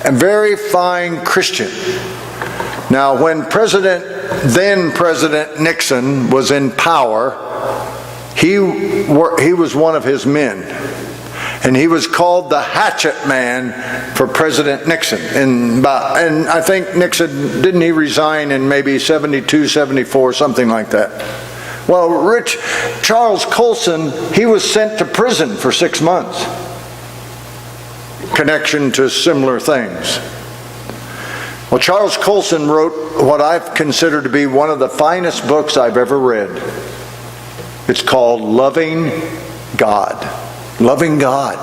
a very fine Christian. Now, when then President Nixon was in power, he was one of his men. And he was called the hatchet man for President Nixon. And I think Nixon, didn't he resign in maybe 72, 74, something like that? Well, Charles Colson, he was sent to prison for 6 months. Connection to similar things. Well, Charles Colson wrote what I've considered to be one of the finest books I've ever read. It's called Loving God. Loving God.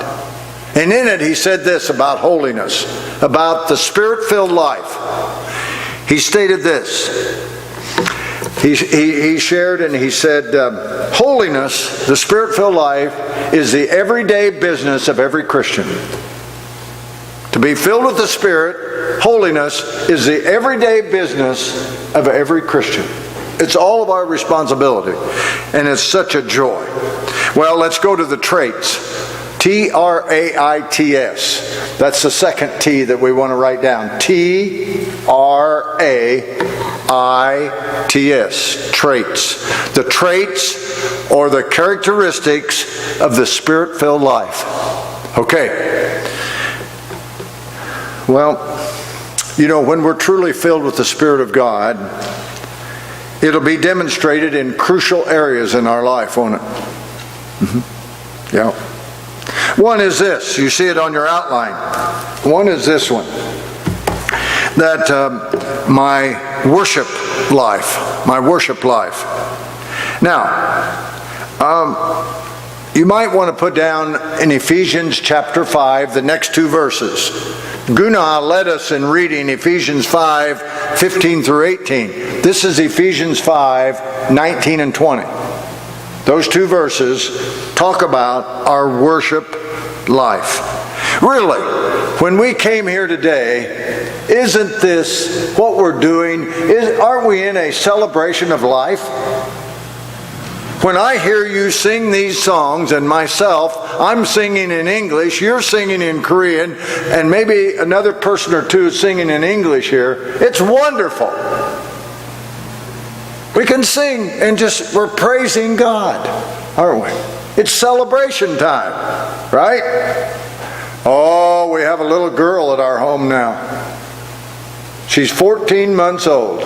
And in it he said this about holiness, about the Spirit-filled life. He stated this. He shared and he said, holiness, the Spirit-filled life, is the everyday business of every Christian. To be filled with the Spirit, holiness, is the everyday business of every Christian. It's all of our responsibility. And it's such a joy. Well, let's go to the traits. Traits. That's the second T that we want to write down. Traits. Traits. The traits or the characteristics of the Spirit-filled life. Okay. Well, when we're truly filled with the Spirit of God, it'll be demonstrated in crucial areas in our life, won't it? Yeah. One is this. You see it on your outline. One is this one. That my worship life. My worship life. Now, you might want to put down in Ephesians chapter 5, the next two verses. Gunnar led us in reading Ephesians 5, 15 through 18. This is Ephesians 5, 19 and 20. Those two verses talk about our worship life. Really, when we came here today, isn't this what we're doing? Aren't we in a celebration of life? When I hear you sing these songs, and myself, I'm singing in English, you're singing in Korean, and maybe another person or two is singing in English here, it's wonderful. We can sing and we're praising God, aren't we? It's celebration time, right? Oh, we have a little girl at our home now. She's 14 months old.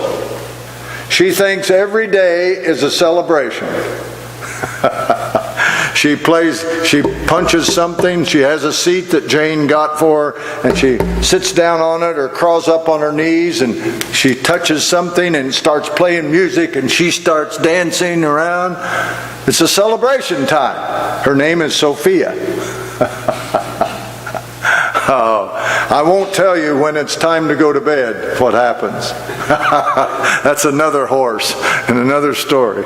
She thinks every day is a celebration. She punches something, she has a seat that Jane got for her, and she sits down on it or crawls up on her knees, and she touches something and starts playing music, and she starts dancing around. It's a celebration time. Her name is Sophia. Oh, I won't tell you when it's time to go to bed what happens. That's another horse and another story.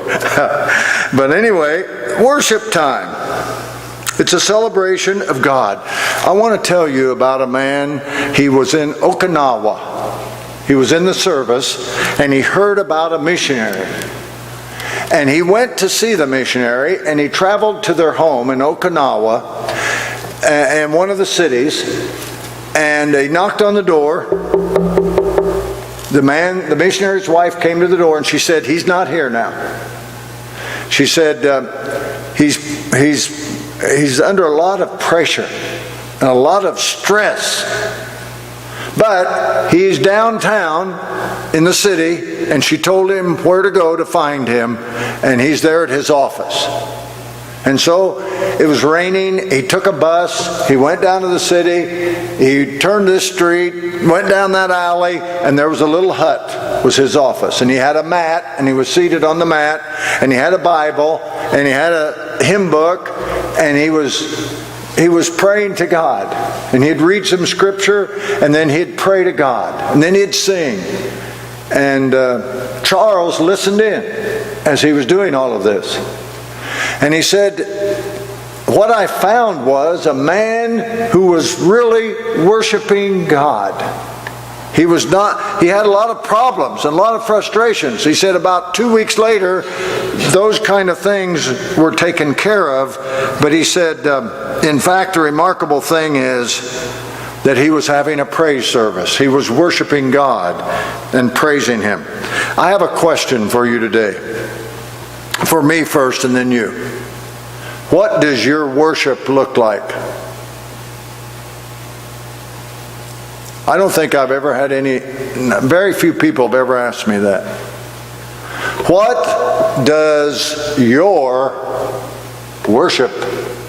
But anyway, worship time. It's a celebration of God. I want to tell you about a man. He was in Okinawa. He was in the service, and he heard about a missionary. And he went to see the missionary, and he traveled to their home in Okinawa, in one of the cities, and he knocked on the door. The missionary's wife came to the door, and she said, "He's not here now." She said, he's under a lot of pressure and a lot of stress. But he's downtown in the city, and she told him where to go to find him, and he's there at his office. And so it was raining. He took a bus. He went down to the city. He turned this street, went down that alley, and there was a little hut, was his office. And he had a mat, and he was seated on the mat, and he had a Bible, and he had a hymn book, and he was praying to God. And he'd read some scripture, and then he'd pray to God. And then he'd sing. And Charles listened in as he was doing all of this. And he said, what I found was a man who was really worshiping God. He had a lot of problems and a lot of frustrations. He said about 2 weeks later, those kind of things were taken care of. But he said, in fact, the remarkable thing is that he was having a praise service. He was worshiping God and praising Him. I have a question for you today. For me first and then you. What does your worship look like? I don't think I've ever had very few people have ever asked me that. What does your worship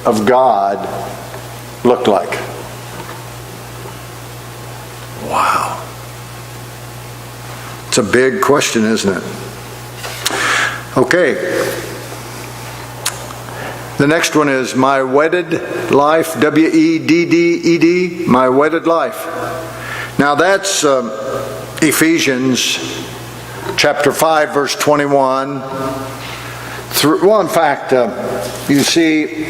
of God look like? Wow. It's a big question, isn't it? Okay. The next one is my wedded life, W-E-D-D-E-D, my wedded life. Now that's Ephesians chapter 5, verse 21. Well, in fact, you see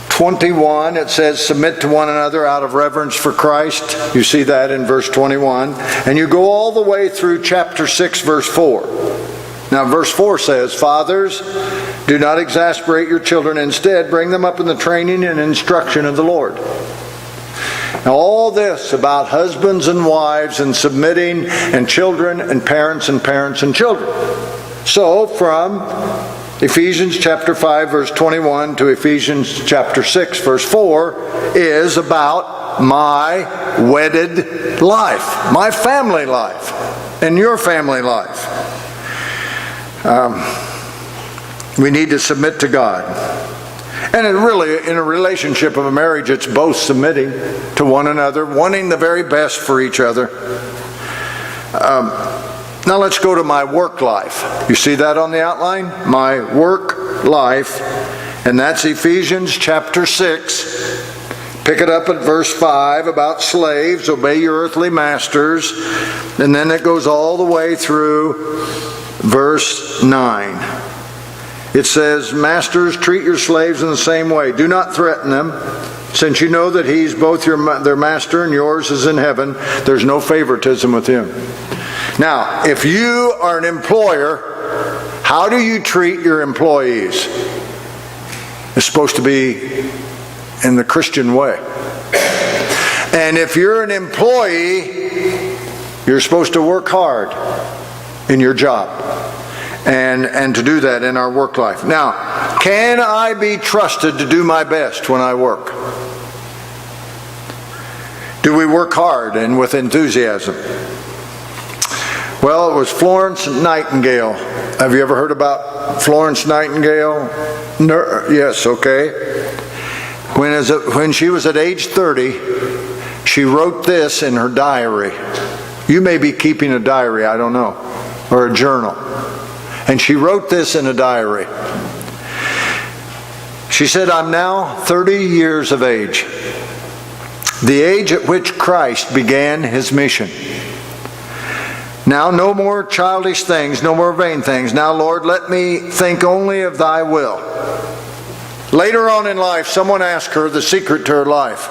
21, it says, submit to one another out of reverence for Christ. You see that in verse 21. And you go all the way through chapter 6, verse 4. Now, verse 4 says, fathers, do not exasperate your children. Instead, bring them up in the training and instruction of the Lord. Now, all this about husbands and wives and submitting and children and parents and parents and children. So, from Ephesians chapter 5, verse 21 to Ephesians chapter 6, verse 4 is about my wedded life, my family life, and your family life. We need to submit to God. And really, in a relationship of a marriage, it's both submitting to one another, wanting the very best for each other. Now let's go to my work life. You see that on the outline? My work life. And that's Ephesians chapter 6. Pick it up at verse 5 about slaves. Obey your earthly masters. And then it goes all the way through verse 9. It says, masters, treat your slaves in the same way. Do not threaten them, since you know that He's both their master and yours is in heaven. There's no favoritism with Him. Now, if you are an employer, how do you treat your employees? It's supposed to be in the Christian way. And if you're an employee, you're supposed to work hard in your job. And to do that in our work life. Now, can I be trusted to do my best when I work? Do we work hard and with enthusiasm? Well, it was Florence Nightingale. Have you ever heard about Florence Nightingale? Yes, okay. When she was at age 30, she wrote this in her diary. You may be keeping a diary, I don't know, or a journal. And she wrote this in a diary. She said, I'm now 30 years of age, the age at which Christ began His mission. Now no more childish things, no more vain things. Now, Lord, let me think only of Thy will. Later on in life, someone asked her the secret to her life.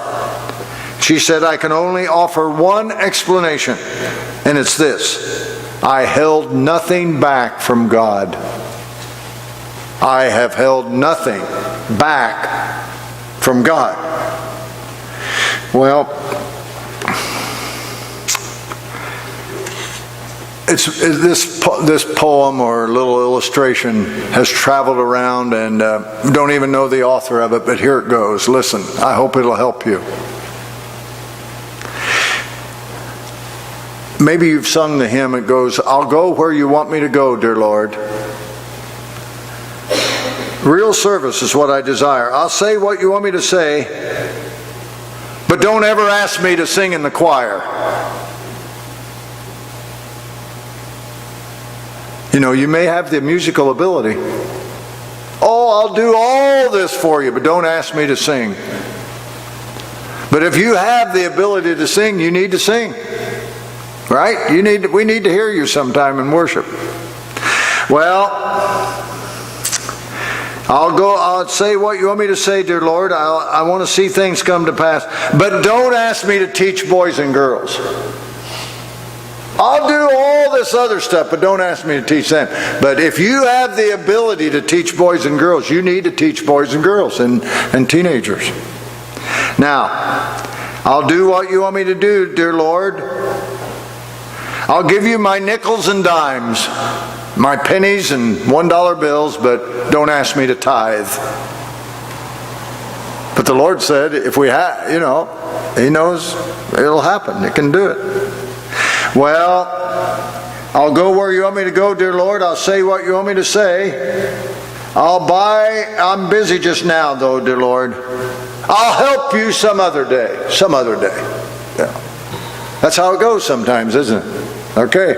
She said, I can only offer one explanation, and it's this. I held nothing back from God. I have held nothing back from God. Well, this poem or little illustration has traveled around and don't even know the author of it, but here it goes. Listen, I hope it'll help you. Maybe you've sung the hymn. It goes, I'll go where you want me to go, dear Lord. Real service is what I desire. I'll say what you want me to say, but don't ever ask me to sing in the choir. You know, you may have the musical ability. Oh, I'll do all this for you, but don't ask me to sing. But if you have the ability to sing, you need to sing. Right? We need to hear you sometime in worship. Well, I'll say what you want me to say, dear Lord. I want to see things come to pass. But don't ask me to teach boys and girls. I'll do all this other stuff, but don't ask me to teach them. But if you have the ability to teach boys and girls, you need to teach boys and girls and teenagers. Now, I'll do what you want me to do, dear Lord. I'll give you my nickels and dimes, my pennies and $1 bills, but don't ask me to tithe. But the Lord said, if we have, He knows it'll happen. It can do it. Well, I'll go where you want me to go, dear Lord. I'll say what you want me to say. I'm busy just now, though, dear Lord. I'll help you some other day. Some other day. Yeah. That's how it goes sometimes, isn't it? Okay.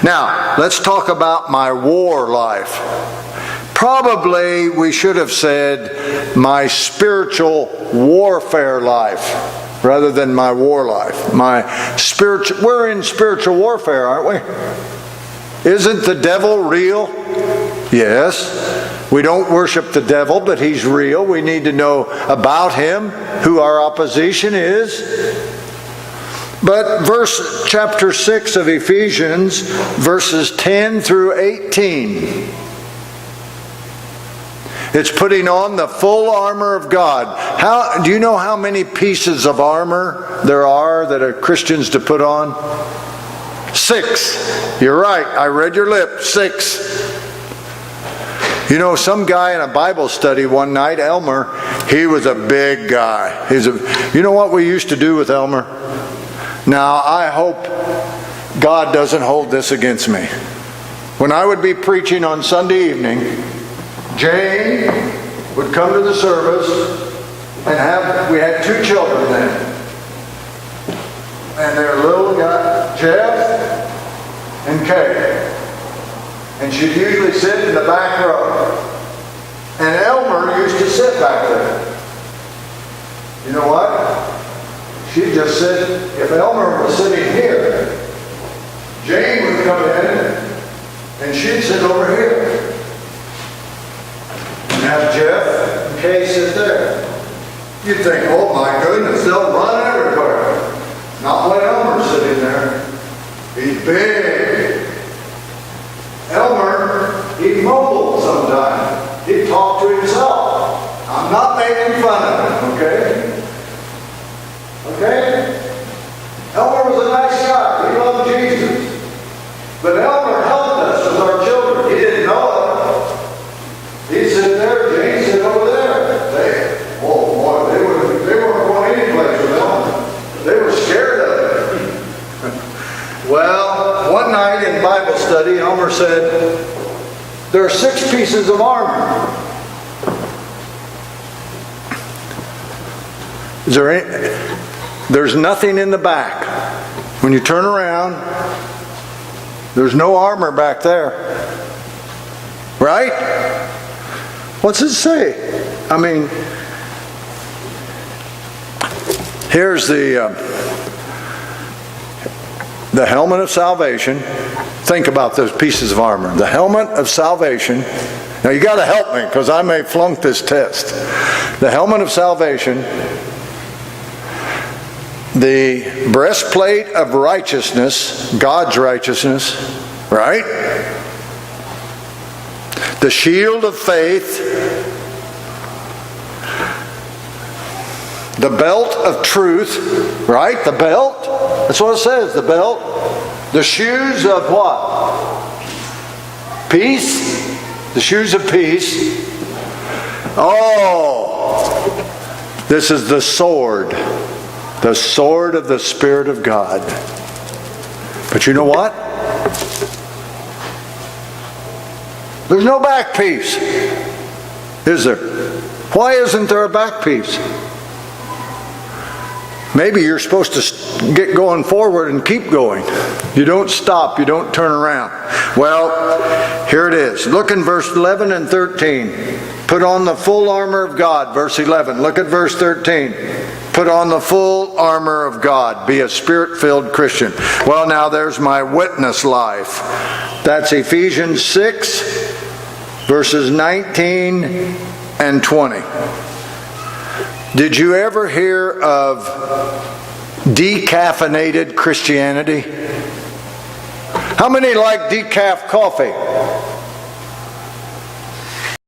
Now, let's talk about my war life. Probably we should have said my spiritual warfare life rather than my war life. We're in spiritual warfare, aren't we? Isn't the devil real? Yes. We don't worship the devil, but he's real. We need to know about him, who our opposition is. But chapter 6 of Ephesians, verses 10 through 18. It's putting on the full armor of God. Do you know how many pieces of armor there are that are Christians to put on? 6. You're right. I read your lips. 6. Some guy in a Bible study one night, Elmer, he was a big guy. You know what we used to do with Elmer? Now, I hope God doesn't hold this against me. When I would be preaching on Sunday evening, Jane would come to the service and we had 2 children then. And their little guy, Jeff and Kay. And she'd usually sit in the back row. And Elmer used to sit back there. You know what? She'd just sit, if Elmer was sitting here, Jane would come in and she'd sit over here. And have Jeff and Kay sit there. You'd think, oh my goodness, they'll run everywhere. Not when Elmer's sitting there. He's big. Elmer, he'd mumble sometimes. He'd talk to himself. I'm not making fun of him, okay? Okay? Elmer was a nice guy. He loved Jesus. But Elmer helped us with our children. He didn't know it. He'd sit there, Jane sit over there. They weren't going any place with Elmer. They were scared of him. Well, one night in Bible study, Elmer said, there are 6 pieces of armor. There's nothing in the back. When you turn around, there's no armor back there. Right? What's it say? Here's the helmet of salvation. Think about those pieces of armor. The helmet of salvation. Now you got to help me because I may flunk this test. The helmet of salvation. The breastplate of righteousness, God's righteousness, right? The shield of faith. The belt of truth, right? The belt. That's what it says, the belt. The shoes of what? Peace. The shoes of peace. Oh, this is the sword. The sword of the Spirit of God. But you know what? There's no back piece. Is there? Why isn't there a back piece? Maybe you're supposed to get going forward and keep going. You don't stop. You don't turn around. Well, here it is. Look in verse 11 and 13. Put on the full armor of God. Verse 11. Look at verse 13. Put on the full armor of God. Be a Spirit-filled Christian. Well, now there's my witness life. That's Ephesians 6, verses 19 and 20. Did you ever hear of decaffeinated Christianity? How many like decaf coffee?